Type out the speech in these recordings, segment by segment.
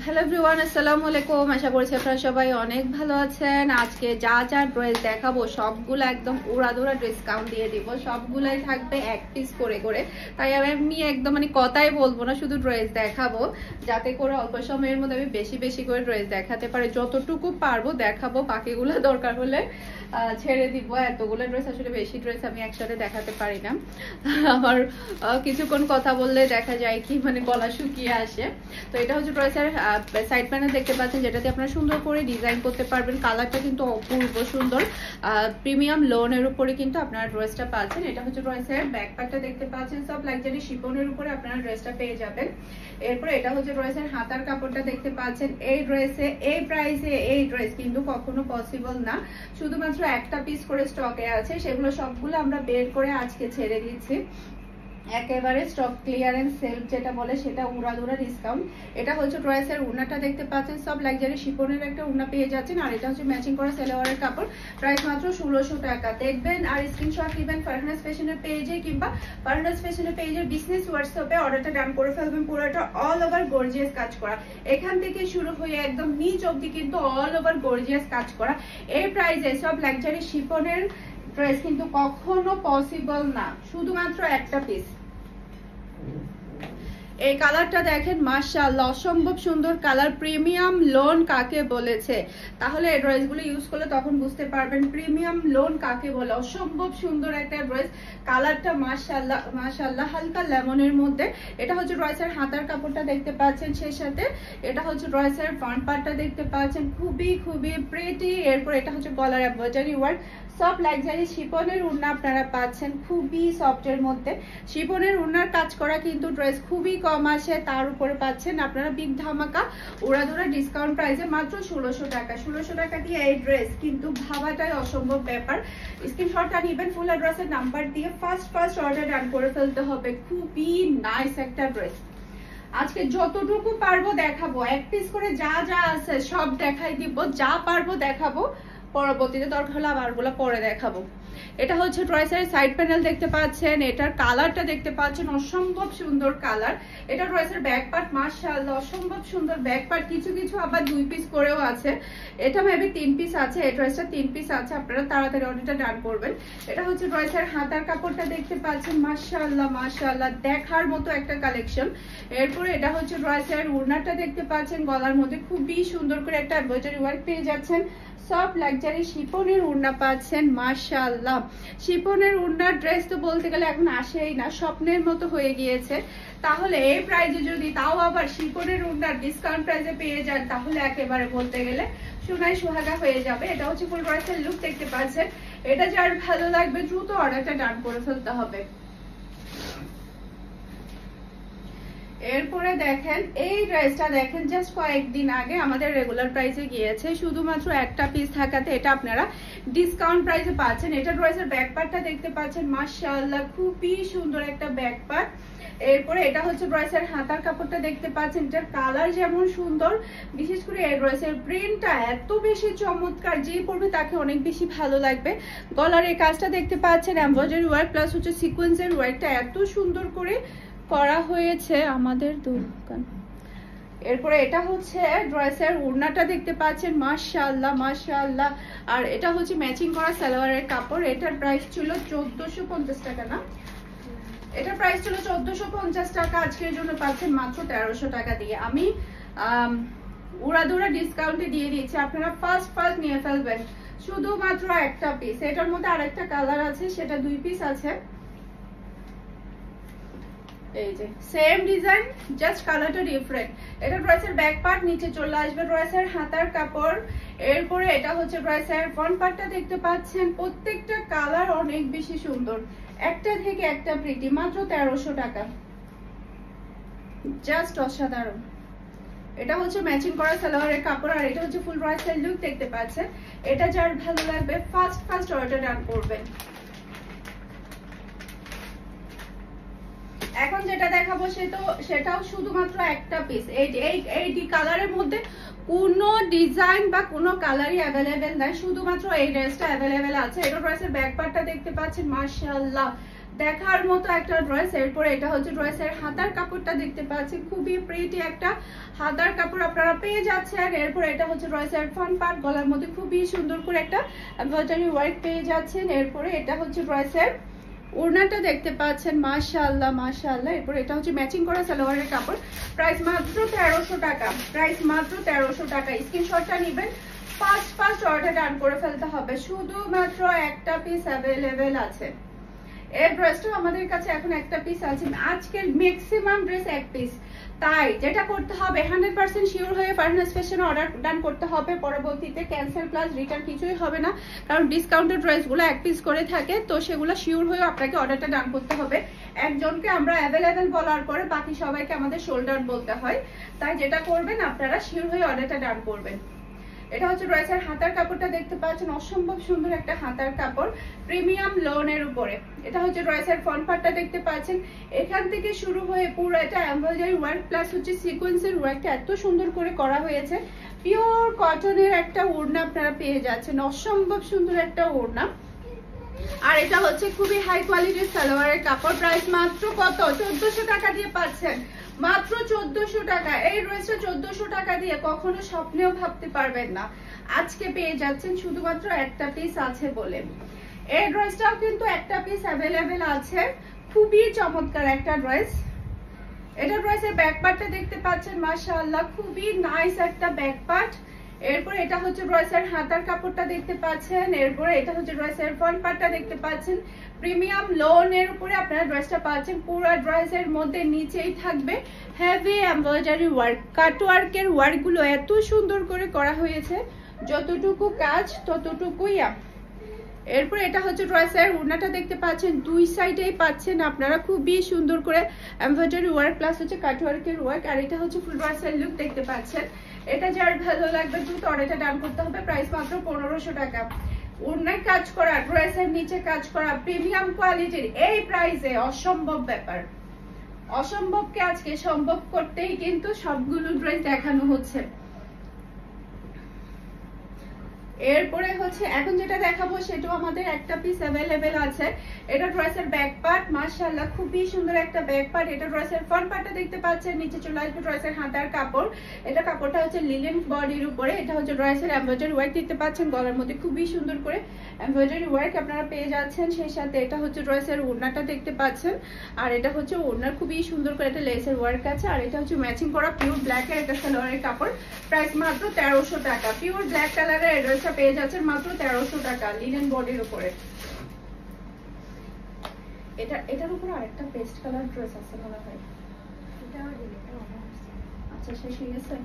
Hello everyone, আসসালামু আলাইকুম। আশা করছি আপনারা সবাই অনেক ভালো আছেন। আজকে যা যা ড্রেস দেখাবো সবগুলো একদম উড়াধুরা ডিসকাউন্ট দিয়ে দিব। সবগুলাই থাকবে এক পিস করে করে, তাই আমি একদম কথাই বলবো না, শুধু ড্রেস দেখাবো যাতে করে অল্প সময়ের মধ্যে আমি বেশি বেশি করে ড্রেস দেখাতে পারি। যতটুকু পারবো দেখাবো, বাকিগুলো দরকার হলে ছেড়ে দিব। এতগুলো ড্রেস আসলে বেশি ড্রেস আমি একসাথে দেখাতে পারি না। আমার কিছুক্ষণ কথা বললে দেখা যায় কি গলা শুকিয়ে আসে। তো এটা হচ্ছে ড্রেসের সাইড প্যানেল দেখতে পাচ্ছেন, যেটাতে আপনারা সুন্দর করে ডিজাইন করতে পারবেন। কালারটা কিন্তু অপূর্ব সুন্দর, প্রিমিয়াম লোনের উপরে কিন্তু আপনারা ড্রেসটা পাচ্ছেন। এটা হচ্ছে ড্রেসের ব্যাক পার্টটা দেখতে পাচ্ছেন, সব লাক্সারি শিফনের উপরে আপনারা ড্রেসটা পেয়ে যাবেন। এরপরে এটা হচ্ছে ড্রেসের হাতার কাপড়টা দেখতে পাচ্ছেন। এই ড্রেসে এই প্রাইসে এই ড্রেস কিন্তু কখনো পসিবল না, শুধুমাত্র একটা পিস করে স্টকে আছে, সেগুলো সবগুলো আমরা বের করে আজকে ছেড়ে দিচ্ছি। একেবারে স্টক ক্লিয়ারেন্স সেল যেটা বলে, সেটা উড়াধুরা ডিসকাউন্ট। এটা হচ্ছে ড্রেসের উন্নাটা দেখতে পাচ্ছেন, সব লাক্সারি শিফনের একটা উন্না পেয়ে যাচ্ছেন। আর এটা হচ্ছে ম্যাচিং করা সালোয়ারের কাপড়, প্রাইস মাত্র 1600 টাকা। দেখবেন আর স্ক্রিনশট দিবেন ফারহানাস ফ্যাশনের পেজে কিংবা ফারহানাস ফ্যাশনের পেজের বিজনেস হোয়াটসঅ্যাপে অর্ডারটা ডান করে ফেলবেন। পুরোটা অল ওভার গর্জিয়াস কাজ করা, এখান থেকে শুরু হয়ে একদম নিচ অবধি কিন্তু অল ওভার গর্জিয়াস কাজ করা। এই প্রাইসে সব লাক্সারি শিফনের ড্রেস কিন্তু কখনো পসিবল না, শুধুমাত্র একটা পিস। এই কালারটা দেখেন, মাশাআল্লাহ অসম্ভব সুন্দর কালার। প্রিমিয়াম লোন কাকে বলেছে, তাহলে এই ড্রেসগুলো ইউজ করলে তখন বুঝতে পারবেন প্রিমিয়াম লোন কাকে বলে। অসম্ভব সুন্দর একটা ড্রেস, কালারটা মাশাআল্লাহ মাশাআল্লাহ, হালকা লেমনের মধ্যে। এটা হচ্ছে ড্রেসের হাতার কাপড়টা দেখতে পাচ্ছেন, সেই সাথে এটা হচ্ছে ড্রেসের ফ্রন্ট পার্টটা দেখতে পাচ্ছেন, খুবই খুবই প্রিটি। এরপর এটা হচ্ছে গলার এমব্রয়ডারি ওয়ার্ক, সব লাক্সারি শিফনের উন্না আপনারা পাচ্ছেন, খুবই সফটের মধ্যে। শিফনের উন্নার কাজ করা কিন্তু ড্রেস খুবই কম আসে, তার উপরে পাচ্ছেন আপনারা বিগ ধামাকা উড়াধুরা ডিসকাউন্ট প্রাইসে মাত্র 1600 টাকা। 1600 টাকা দিয়ে এই ড্রেস কিন্তু ভাবাটাই অসম্ভব ব্যাপার। স্ক্রিনশটটা নেবেন, ফুল অ্যাড্রেসের নাম্বার দিয়ে ফার্স্ট অর্ডার ডান করে ফেলতে হবে। খুবই নাইস একটা ড্রেস। আজকে যতটুকু পারবো দেখাবো, এক পিস করে যা যা আছে সব দেখাই দিব, যা পারবো দেখাবো, পরবর্তীতে দরকার হলে আবারগুলো পরে দেখাবো। এটা হচ্ছে ড্রেসের সাইড প্যানেল দেখতে পাচ্ছেন, এটার কালারটা দেখতে পাচ্ছেন, অসম্ভব সুন্দর কালার। এটা ড্রেসের ব্যাক পার্ট, মাশাআল্লাহ অসম্ভব সুন্দর ব্যাক পার্ট। কিছু কিছু আবার 2 পিস করেও আছে, এটা মেবি 3 পিস আছে। এই ড্রেসটা 3 পিস আছে, আপনারা তাড়াতাড়ি অর্ডারটা ডান করবেন। এটা হচ্ছে ড্রেসের হাতার কাপড়টা দেখতে পাচ্ছেন, মাশাআল্লাহ মাশাআল্লাহ দেখার মতো একটা কালেকশন। এরপরে এটা হচ্ছে ড্রেসের ওড়নাটা দেখতে পাচ্ছেন, গলার মধ্যে খুবই সুন্দর করে একটা এমব্রয়ডারি ওয়ার্ক পেয়ে যাচ্ছেন। সব লাক্সারি শিফনের উড়না পাচ্ছেন, মাশাআল্লাহ। শিফনের উড়নার ড্রেস তো বলতে গেলে এখন আসেই না, স্বপ্নের মতো হয়ে গিয়েছে। তাহলে এই প্রাইজে যদি তাও আবার শিফনের উড়নার ডিসকাউন্ট প্রাইজে পেয়ে যান, তাহলে একেবারে বলতে গেলে সোনাই সোহাগা হয়ে যাবে। এটা হচ্ছে ফুল ড্রেসের লুক দেখতে পাচ্ছেন। এটা যার ভালো লাগবে দ্রুত অর্ডারটা ডান করে ফেলতে হবে। এরপরে দেখেন এই ড্রেসটা দেখেন, জাস্ট কয়েকদিন আগে আমাদের রেগুলার প্রাইসে গিয়েছে, শুধুমাত্র একটা পিস থাকাতে এটা আপনারা ডিসকাউন্ট প্রাইসে পাচ্ছেন। এটা ড্রেসের ব্যাক পার্টটা দেখতে পাচ্ছেন, মাশাআল্লাহ খুবই সুন্দর একটা ব্যাক পার্ট। এরপরে এটা হচ্ছে ড্রেসের হাতার কাপড়টা দেখতে পাচ্ছেন, এটার কালার যেমন সুন্দর, বিশেষ করে এই ড্রেসের প্রিন্টটা এত বেশি চমৎকার, যে পরবে তাকে অনেক বেশি ভালো লাগবে। গলার এই কাজটা দেখতে পাচ্ছেন, এমব্রয়ডারি ওয়ার্ক প্লাস হচ্ছে সিকোয়েন্সের ওয়ার্কটা এত সুন্দর করে করা হয়েছে আমাদের দোকান। এরপরে এটা হচ্ছে ড্রেসের ওড়নাটা দেখতে পাচ্ছেন, মাশাআল্লাহ মাশাআল্লাহ। আর এটা হচ্ছে ম্যাচিং করা সালোয়ারের কাপড়। এটার প্রাইস ছিল 1450 টাকা, না এটার প্রাইস ছিল 1450 টাকা, আজকের জন্য পাচ্ছেন মাত্র 1300 টাকা দিয়ে। আমি উড়াধুরা ডিসকাউন্টে দিয়ে দিচ্ছি, আপনারা ফার্স্ট নিয়ে ফেলবেন। শুধুমাত্র একটা পিস, এটার মধ্যে আরেকটা কালার আছে, সেটা 2 পিস আছে। এই যে সেম ডিজাইন, জাস্ট কালারটা ডিফারেন্ট। এটা ড্রেসের ব্যাক পার্ট, নিচে চলে আসবে ড্রেসের হাতার কাপড়। এরপরে এটা হচ্ছে ড্রেসের ফ্রন্ট পার্টটা দেখতে পাচ্ছেন, প্রত্যেকটা কালার অনেক বেশি সুন্দর, একটা থেকে একটা প্রিটি। মাত্র 1300 টাকা, জাস্ট অসাধারণ। এটা হচ্ছে ম্যাচিং করা সালোয়ারের কাপড়, আর এটা হচ্ছে ফুল ড্রেসের লুক দেখতে পাচ্ছেন। এটা যার ভালো লাগবে ফার্স্ট অর্ডার ডান করবেন। এখন যেটা দেখাবো সেটাও শুধুমাত্র একটা পিস। এই কালারের মধ্যে কোনো ডিজাইন বা কোনো কালারই অ্যাভেলেবেল নাই, শুধুমাত্র এই ড্রেসটা অ্যাভেলেবেল আছে। এটা ড্রেসের ব্যাক পার্টটা দেখতে পাচ্ছেন, মাশাআল্লাহ দেখার মতো একটা ড্রেস। এরপরে এটা হচ্ছে ড্রেসের হাতার কাপড়টা দেখতে পাচ্ছেন, খুবই প্রিটি একটা হাতার কাপড় আপনারা পেয়ে যাচ্ছেন। এরপর এটা হচ্ছে ড্রেসের ফ্রন্ট পার্ট, গলার মধ্যে খুবই সুন্দর করে একটা এমব্রয়ডারি ওয়ার্ক পেয়ে যাচ্ছেন। এরপরে এটা হচ্ছে ড্রেসের ওড়নাটা দেখতে পাচ্ছেন, মাশাআল্লাহ মাশাআল্লাহ। এরপর এটা হচ্ছে ম্যাচিং করা সালোয়ারের কাপড়, প্রাইস মাত্র 1300 টাকা, প্রাইস মাত্র 1300 টাকা। স্ক্রিনশটটা নেবেন, ফার্স্ট অর্ডার ডান করে ফেলতে হবে, শুধুমাত্র একটা পিস অ্যাভেলেবেল আছে। এই ড্রেসটা আমাদের কাছে এখন একটা পিস আছে, আজকের ম্যাক্সিমাম ড্রেস এক পিস। তাই যেটা করতে হবে 100% শিওর হয়ে ফারহানাস ফ্যাশনে অর্ডার ডান করতে হবে, পরবর্তীতে ক্যান্সেল প্লাস রিটার্ন কিছুই হবে না, কারণ ডিসকাউন্টেড ড্রেসগুলো এক পিস করে থাকে, তো সেগুলো শিওর হয়ে আপনাকে অর্ডারটা ডান করতে হবে। একজনকে আমরা অ্যাভেলেবেল বলার পরে বাকি সবাইকে আমাদের শোল্ডার বলতে হয়, তাই যেটা করবেন আপনারা শিওর হয়ে অর্ডারটা ডান করবেন। এটা হচ্ছে ড্রেসের হাতার কাপড়টা দেখতে পাচ্ছেন, অসম্ভব সুন্দর একটা হাতার কাপড় প্রিমিয়াম লোনের উপরে। এটা হচ্ছে ড্রেসের ফ্রন্ট পার্টটা দেখতে পাচ্ছেন, এখান থেকে শুরু হয়ে পুরো এটা এমব্রয়ডারি ওয়ার্ক প্লাস হচ্ছে সিকোয়েন্সের ওয়ার্কটা এত সুন্দর করে করা হয়েছে। পিওর কটনের একটা ওড়না আপনারা পেয়ে যাচ্ছেন, অসম্ভব সুন্দর একটা ওড়না। আর এটা হচ্ছে খুবই হাই কোয়ালিটির সালোয়ারের কাপড়, প্রাইস মাত্র কত 1400 টাকা দিয়ে পাচ্ছেন, মাত্র 1400 টাকা। এই ড্রেসটা 1400 টাকা দিয়ে কখনো স্বপ্নেও ভাবতে পারবেন না, আজকে পেয়ে যাচ্ছেন শুধুমাত্র একটা পিস আছে বলে। এই ড্রেসটাও কিন্তু একটা পিস অ্যাভেলেবেল আছে, খুবই চমৎকার একটা ড্রেস। এটা ড্রেসের ব্যাক পার্টটা দেখতে পাচ্ছেন, মাশাআল্লাহ খুবই নাইস একটা ব্যাক পার্ট। এরপর এটা হচ্ছে ড্রেসের হাতার কাপড়টা দেখতে পাচ্ছেন, এরপরে এটা হচ্ছে ড্রেসের ফ্রন্ট পার্টটা দেখতে পাচ্ছেন, প্রিমিয়াম লোনের উপরে আপনারা ড্রেসটা পাচ্ছেন। পুরো ড্রেসের মধ্যে নিচেই থাকবে হেভি এমব্রয়ডারি ওয়ার্ক, কাটওয়ার্কের ওয়ার্কগুলো এত সুন্দর করে করা হয়েছে, যতটুকু কাজ ততটুকুই। এরপর এটা হচ্ছে ড্রেসের ওড়নাটা দেখতে পাচ্ছেন, দুই সাইডেই পাচ্ছেন আপনারা খুবই সুন্দর করে এমব্রয়ডারি ওয়ার্ক প্লাস হচ্ছে কাটওয়ার্কের ওয়ার্ক। আর এটা হচ্ছে ফুল ড্রেসের লুক দেখতে পাচ্ছেন। এটা যার ভালো লাগবে দ্রুত অর্ডারটা ডান করতে হবে, প্রাইস মাত্র 1500 টাকা। ওড়নায় কাজ করা, ড্রেসের নিচে কাজ করা, প্রিমিয়াম কোয়ালিটির এই প্রাইসে অসম্ভব ব্যাপার। অসম্ভবকে আজকে সম্ভব করতেই কিন্তু সবগুলো ড্রেস দেখানো হচ্ছে। এরপরে হচ্ছে এখন যেটা দেখাবো সেটাও আমাদের একটা পিস অ্যাভেলেবেল আছে। এটা ড্রেসের ব্যাক পার্ট, মাশাআল্লাহ খুবই সুন্দর একটা ব্যাক পার্ট। এটা ড্রেসের ফ্রন্ট পার্টটা দেখতে পাচ্ছেন, নিচে চলে আসবে ড্রেসের হাতার কাপড়। এটা কাপড়টা হচ্ছে লিনেন বডির উপরে। এটা হচ্ছে ড্রেসের এমব্রয়ডারি ওয়ার্ক দেখতে পাচ্ছেন, গলার মধ্যে খুবই সুন্দর করে এমব্রয়ডারি ওয়ার্ক আপনারা পেয়ে যাচ্ছেন। সেই সাথে এটা হচ্ছে ড্রেসের ওড়নাটা দেখতে পাচ্ছেন, আর এটা হচ্ছে ওড়নার খুবই সুন্দর করে একটা লেসের ওয়ার্ক আছে। আর এটা হচ্ছে ম্যাচিং করা পিওর ব্ল্যাকের একটা সালোয়ারের কাপড়, প্রাইস মাত্র 1300 টাকা। পিওর ব্ল্যাক কালারের এই পেয়ে যাচ্ছেন মাত্র 1300 টাকা লিনেন বডির উপরে। এটার উপর আরেকটা পেস্ট কালার ড্রেস আছে মনে হয়, আচ্ছা শেষ হয়ে গেছে।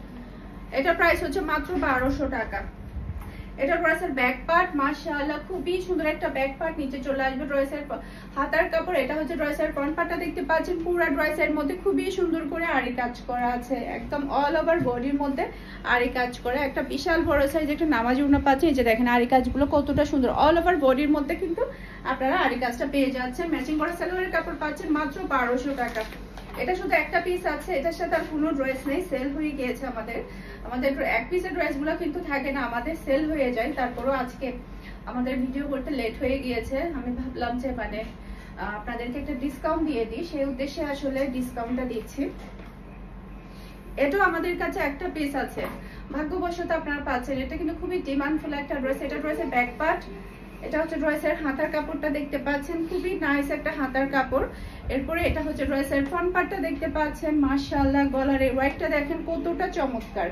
এটা প্রাইস হচ্ছে মাত্র 1200 টাকা। এটা ড্রেসের ব্যাক পার্ট, মাশাআল্লাহ খুবই সুন্দর একটা ব্যাক পার্ট, নিচে চলে আসবে ড্রেসের হাতার কাপড়। এটা হচ্ছে ড্রেসের ফ্রন্ট পার্টটা দেখতে পাচ্ছেন, পুরো ড্রেসের মধ্যে খুবই সুন্দর করে আরি কাজ করা আছে, একদম অল ওভার বডির মধ্যে আরি কাজ করে। একটা বিশাল বড় সাইজ একটা নামাজি ওড়না পাচ্ছেন, এই যে দেখেন আরি কাজগুলো কতটা সুন্দর, অল ওভার বডির মধ্যে কিন্তু আপনারা আরি কাজটা পেয়ে যাচ্ছেন। ম্যাচিং করা সালোয়ারের কাপড় পাচ্ছেন মাত্র 1200 টাকা। এটা শুধু একটা পিস আছে, এটার সাথে আর কোনো ড্রেস নেই, সেল হয়ে গিয়েছে। আমাদের এক পিসের ড্রেসগুলো কিন্তু থাকে না, আমাদের সেল হয়ে যায়। তারপরও আজকে আমাদের ভিডিও করতে লেট হয়ে গিয়েছে, আমি ভাবলাম যে মানে আপনাদেরকে একটা ডিসকাউন্ট দিয়ে দিই, সেই উদ্দেশ্যে আসলে ডিসকাউন্টটা দিচ্ছি। এটাও আমাদের কাছে একটা পিস আছে, ভাগ্যবশত আপনারা পাচ্ছেন। এটা কিন্তু খুবই ডিমান্ডফুল একটা ড্রেস। এটা ড্রেসের ব্যাক পার্ট, এটা হচ্ছে ড্রেসের হাতার কাপড়টা দেখতে পাচ্ছেন, খুবই নাইস একটা হাতার কাপড়। এরপরে এটা হচ্ছে ড্রেসের ফ্রন্ট পার্টটা দেখতে পাচ্ছেন, মাশাআল্লাহ গলার এই ওয়ার্কটা দেখেন কতটা চমৎকার।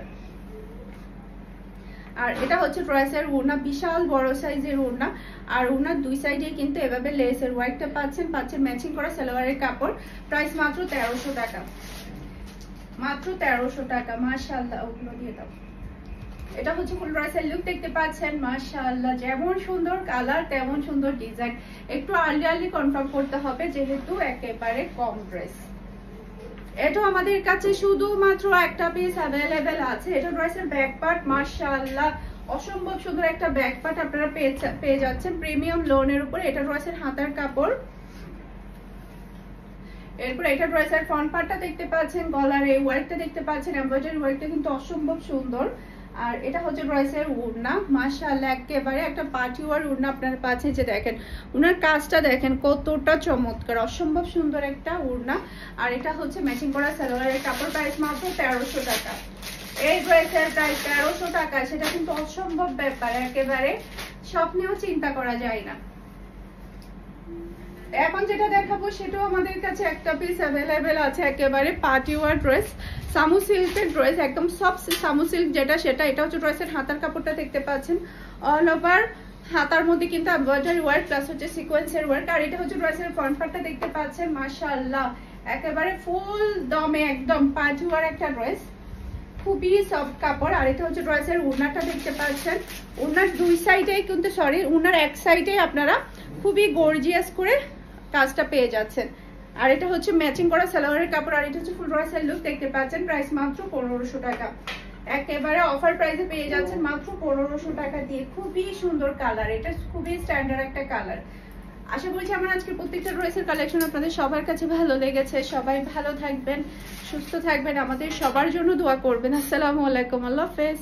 আর এটা হচ্ছে ড্রেসের ওড়না, বিশাল বড় সাইজের ওড়না। আর ওড়নার দুই সাইডে কিন্তু এভাবে লেসের ওয়ার্কটা পাচ্ছেন ম্যাচিং করা সালোয়ারের কাপড়, প্রাইস মাত্র 1300 টাকা, মাত্র 1300 টাকা। মাশাআল্লাহ ওগুলো দিয়ে দাও। এটা হচ্ছে ফুল ড্রেসের লুক দেখতে পাচ্ছেন, মাশাআল্লাহ যেমন সুন্দর কালার তেমন সুন্দর ডিজাইন। একটু আর্লি কনফার্ম করতে হবে যেহেতু একেবারে কম ড্রেস। এটা আমাদের কাছে শুধুমাত্র একটা পিস অ্যাভেলেবেল আছে। এটা ড্রেসের ব্যাক পার্ট, মাশাআল্লাহ অসম্ভব সুন্দর একটা ব্যাক পার্ট আপনারা পেয়ে যাচ্ছেন প্রিমিয়াম লোনের উপরে। এটা ড্রেসের হাতার কাপড়। এরপর এটা ড্রেসের ফ্রন্ট পার্টটা দেখতে পাচ্ছেন, গলার এই ওয়ার্কটা দেখতে পাচ্ছেন, এমব্রয়ডারি ওয়ার্কটা কিন্তু অসম্ভব সুন্দর। আর এটা হচ্ছে ড্রেসের ওড়না, মাশাআল্লাহ একেবারে একটা পার্টি ওয়ার ওড়না আপনারা পাচ্ছেন। যে দেখেন ওনার কাজটা দেখেন কতটা চমৎকার, অসম্ভব সুন্দর একটা ওড়না। আর এটা হচ্ছে ম্যাচিং করা সালোয়ারের কাপড়, প্রাইস মাত্র 1300 টাকা। এই ড্রেসের প্রাইস 1300 টাকা, সেটা কিন্তু অসম্ভব ব্যাপার, একেবারে স্বপ্নেও চিন্তা করা যায় না। এখন যেটা দেখাবো সেটাও আমাদের কাছে একটা পিস অ্যাভেলেবেল আছে, একেবারে পার্টি ওয়ার ড্রেস, সামু সিল্কের ড্রেস, একদম সফট সামু সিল্ক যেটা সেটা। এটা হচ্ছে ড্রেসের হাতার কাপড়টা দেখতে পাচ্ছেন, অল ওভার হাতার মধ্যে কিন্তু এমব্রয়ডারি ওয়ার্ক প্লাস হচ্ছে সিকোয়েন্সের ওয়ার্ক। আর এটা হচ্ছে ড্রেসের ফ্রন্ট পার্টটা দেখতে পাচ্ছেন, মাশাআল্লাহ একেবারে ফুল দমে একদম পার্টি ওয়ার একটা ড্রেস, খুবই সফট কাপড়। আর এটা হচ্ছে ড্রেসের ওড়নাটা দেখতে পাচ্ছেন, ওড়নার দুই সাইডেই কিন্তু ওড়নার এক সাইডে আপনারা খুবই গর্জিয়াস করে কাজটা পেয়ে যাচ্ছেন। আর এটা হচ্ছে ম্যাচিং করা সালোয়ারের কাপড়। আর এটা হচ্ছে ফুল ড্রেসের লুক দেখতে পাচ্ছেন, প্রাইস মাত্র 1500 টাকা। একেবারে অফার প্রাইসে পেয়ে যাচ্ছেন মাত্র 1500 টাকা দিয়ে। খুবই সুন্দর কালার, এটা খুবই স্ট্যান্ডার্ড একটা কালার। আশা করছি আমার আজকে প্রত্যেকটা ড্রেসের কালেকশন আপনাদের সবার কাছে ভালো লেগেছে। সবাই ভালো থাকবেন, সুস্থ থাকবেন, আমাদের সবার জন্য দোয়া করবেন। আসসালামু আলাইকুম, আল্লাহ হাফেজ।